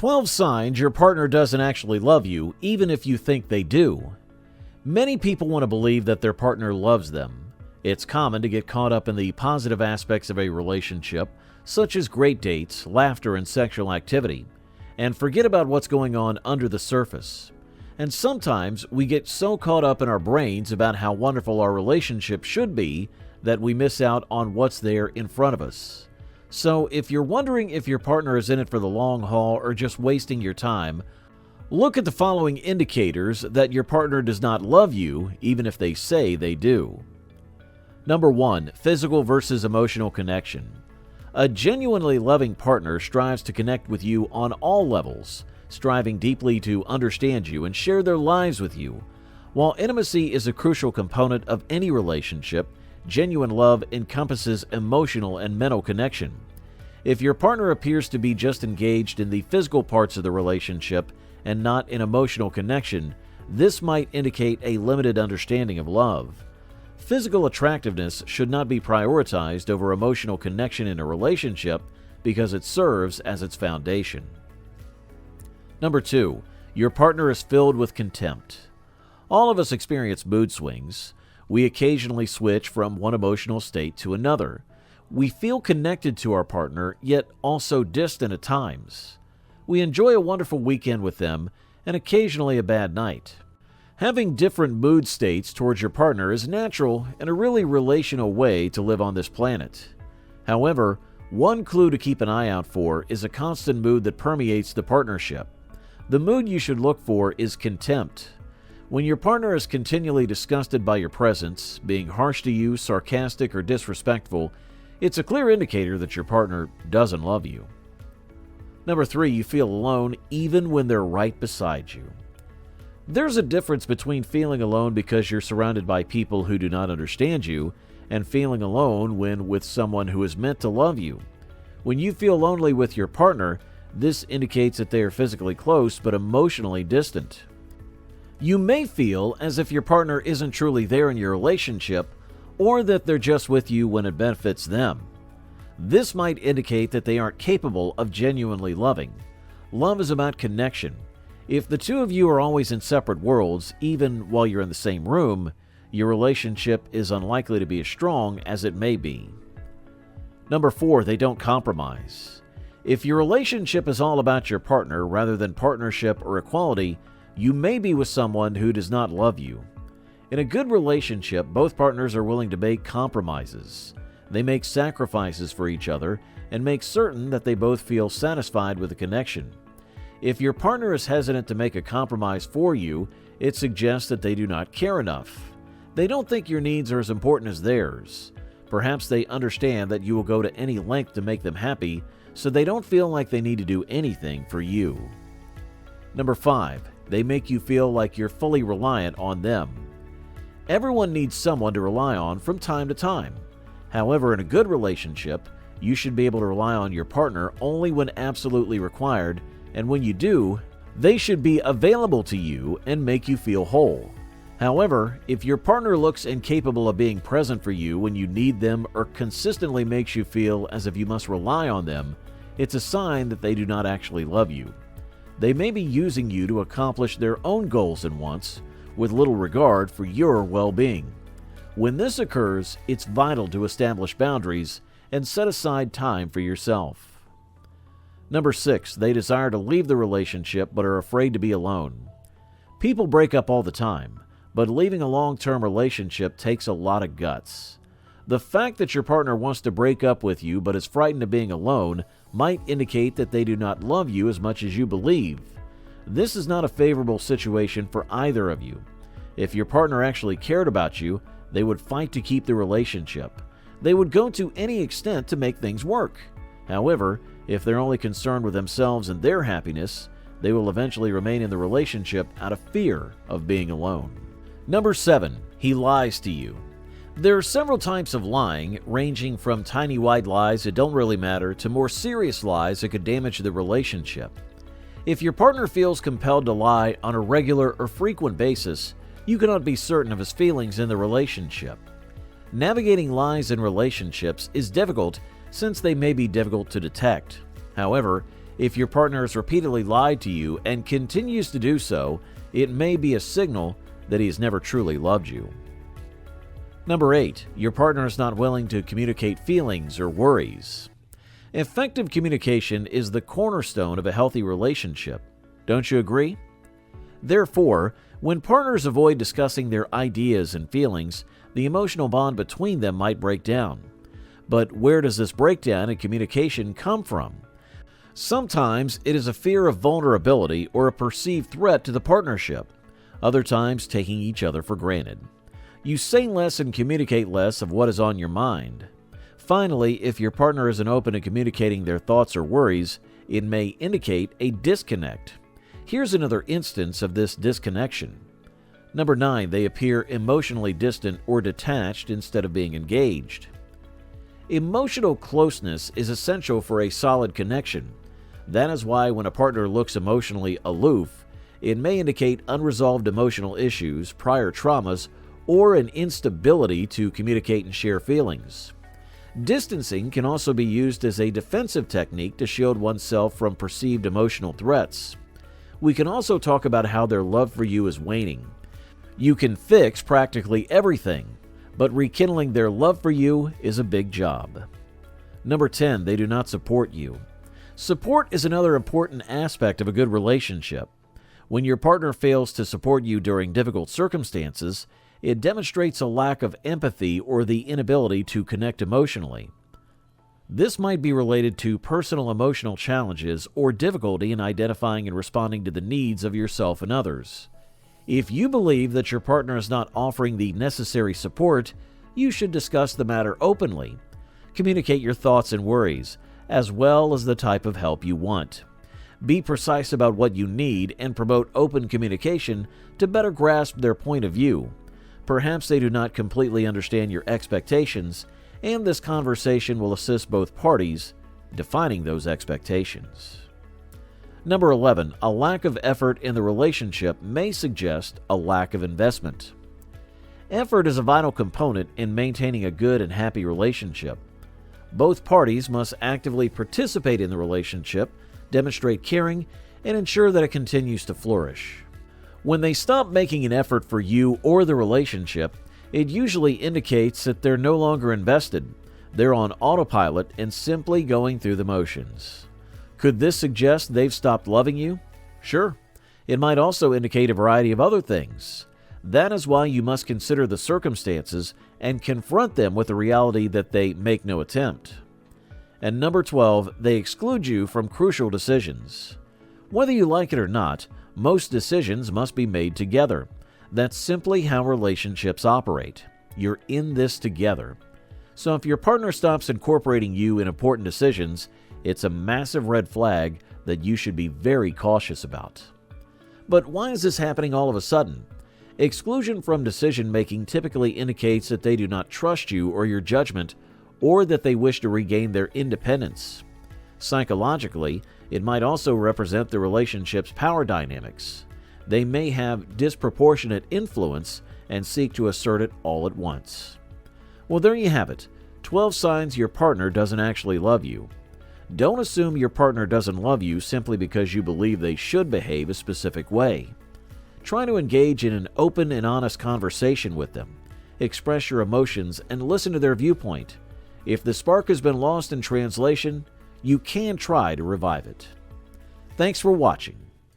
12 signs your partner doesn't actually love you, even if you think they do. Many people want to believe that their partner loves them. It's common to get caught up in the positive aspects of a relationship, such as great dates, laughter, and sexual activity, and forget about what's going on under the surface. And sometimes we get so caught up in our brains about how wonderful our relationship should be that we miss out on what's there in front of us. So if you're wondering if your partner is in it for the long haul or just wasting your time, look at the following indicators that your partner does not love you, even if they say they do. Number 1. Physical versus emotional connection. A genuinely loving partner strives to connect with you on all levels, striving deeply to understand you and share their lives with you. While intimacy is a crucial component of any relationship, genuine love encompasses emotional and mental connection. If your partner appears to be just engaged in the physical parts of the relationship and not in emotional connection, this might indicate a limited understanding of love. Physical attractiveness should not be prioritized over emotional connection in a relationship because it serves as its foundation. Number 2. Your partner is filled with contempt. All of us experience mood swings. We occasionally switch from one emotional state to another. We feel connected to our partner, yet also distant at times. We enjoy a wonderful weekend with them, and occasionally a bad night. Having different mood states towards your partner is natural and a really relational way to live on this planet. However, one clue to keep an eye out for is a constant mood that permeates the partnership. The mood you should look for is contempt. When your partner is continually disgusted by your presence, being harsh to you, sarcastic, or disrespectful, it's a clear indicator that your partner doesn't love you. Number 3, you feel alone even when they're right beside you. There's a difference between feeling alone because you're surrounded by people who do not understand you and feeling alone when with someone who is meant to love you. When you feel lonely with your partner, this indicates that they are physically close but emotionally distant. You may feel as if your partner isn't truly there in your relationship, or that they're just with you when it benefits them. This might indicate that they aren't capable of genuinely loving. Love is about connection. If the two of you are always in separate worlds, even while you're in the same room, your relationship is unlikely to be as strong as it may be. Number 4, they don't compromise. If your relationship is all about your partner rather than partnership or equality, you may be with someone who does not love you. In a good relationship, both partners are willing to make compromises. They make sacrifices for each other and make certain that they both feel satisfied with the connection. If your partner is hesitant to make a compromise for you, it suggests that they do not care enough. They don't think your needs are as important as theirs. Perhaps they understand that you will go to any length to make them happy, so they don't feel like they need to do anything for you. Number 5. They make you feel like you're fully reliant on them. Everyone needs someone to rely on from time to time. However, in a good relationship, you should be able to rely on your partner only when absolutely required, and when you do, they should be available to you and make you feel whole. However, if your partner looks incapable of being present for you when you need them or consistently makes you feel as if you must rely on them, it's a sign that they do not actually love you. They may be using you to accomplish their own goals and wants, with little regard for your well-being. When this occurs, it's vital to establish boundaries and set aside time for yourself. Number 6, they desire to leave the relationship but are afraid to be alone. People break up all the time, but leaving a long-term relationship takes a lot of guts. The fact that your partner wants to break up with you but is frightened of being alone might indicate that they do not love you as much as you believe. This is not a favorable situation for either of you. If your partner actually cared about you, they would fight to keep the relationship. They would go to any extent to make things work. However, if they're only concerned with themselves and their happiness, they will eventually remain in the relationship out of fear of being alone. Number 7, he lies to you. There are several types of lying, ranging from tiny white lies that don't really matter to more serious lies that could damage the relationship. If your partner feels compelled to lie on a regular or frequent basis, you cannot be certain of his feelings in the relationship. Navigating lies in relationships is difficult since they may be difficult to detect. However, If your partner has repeatedly lied to you and continues to do so, it may be a signal that he has never truly loved you. Number 8. Your partner is not willing to communicate feelings or worries. Effective communication is the cornerstone of a healthy relationship. Don't you agree? Therefore, when partners avoid discussing their ideas and feelings, the emotional bond between them might break down. But where does this breakdown in communication come from? Sometimes it is a fear of vulnerability or a perceived threat to the partnership. Other times, taking each other for granted. You say less and communicate less of what is on your mind. Finally, if your partner isn't open to communicating their thoughts or worries, it may indicate a disconnect. Here's another instance of this disconnection. Number 9, they appear emotionally distant or detached instead of being engaged. Emotional closeness is essential for a solid connection. That is why when a partner looks emotionally aloof, it may indicate unresolved emotional issues, prior traumas, or an instability to communicate and share feelings. Distancing can also be used as a defensive technique to shield oneself from perceived emotional threats. We can also talk about how their love for you is waning. You can fix practically everything, but rekindling their love for you is a big job. Number 10, they do not support you. Support is another important aspect of a good relationship. When your partner fails to support you during difficult circumstances, it demonstrates a lack of empathy or the inability to connect emotionally. This might be related to personal emotional challenges or difficulty in identifying and responding to the needs of yourself and others. If you believe that your partner is not offering the necessary support, you should discuss the matter openly. Communicate your thoughts and worries, as well as the type of help you want. Be precise about what you need and promote open communication to better grasp their point of view. Perhaps they do not completely understand your expectations, and this conversation will assist both parties defining those expectations. Number 11, a lack of effort in the relationship may suggest a lack of investment. Effort is a vital component in maintaining a good and happy relationship. Both parties must actively participate in the relationship, demonstrate caring, and ensure that it continues to flourish. When they stop making an effort for you or the relationship, it usually indicates that they're no longer invested. They're on autopilot and simply going through the motions. Could this suggest they've stopped loving you? Sure. It might also indicate a variety of other things. That is why you must consider the circumstances and confront them with the reality that they make no attempt. And number 12, they exclude you from crucial decisions. Whether you like it or not, most decisions must be made together. That's simply how relationships operate. You're in this together. So if your partner stops incorporating you in important decisions, it's a massive red flag that you should be very cautious about. But why is this happening all of a sudden? Exclusion from decision-making typically indicates that they do not trust you or your judgment, or that they wish to regain their independence. Psychologically, it might also represent the relationship's power dynamics. They may have disproportionate influence and seek to assert it all at once. Well, there you have it. 12 signs your partner doesn't actually love you. Don't assume your partner doesn't love you simply because you believe they should behave a specific way. Try to engage in an open and honest conversation with them. Express your emotions and listen to their viewpoint. If the spark has been lost in translation, you can try to revive it. Thanks for watching.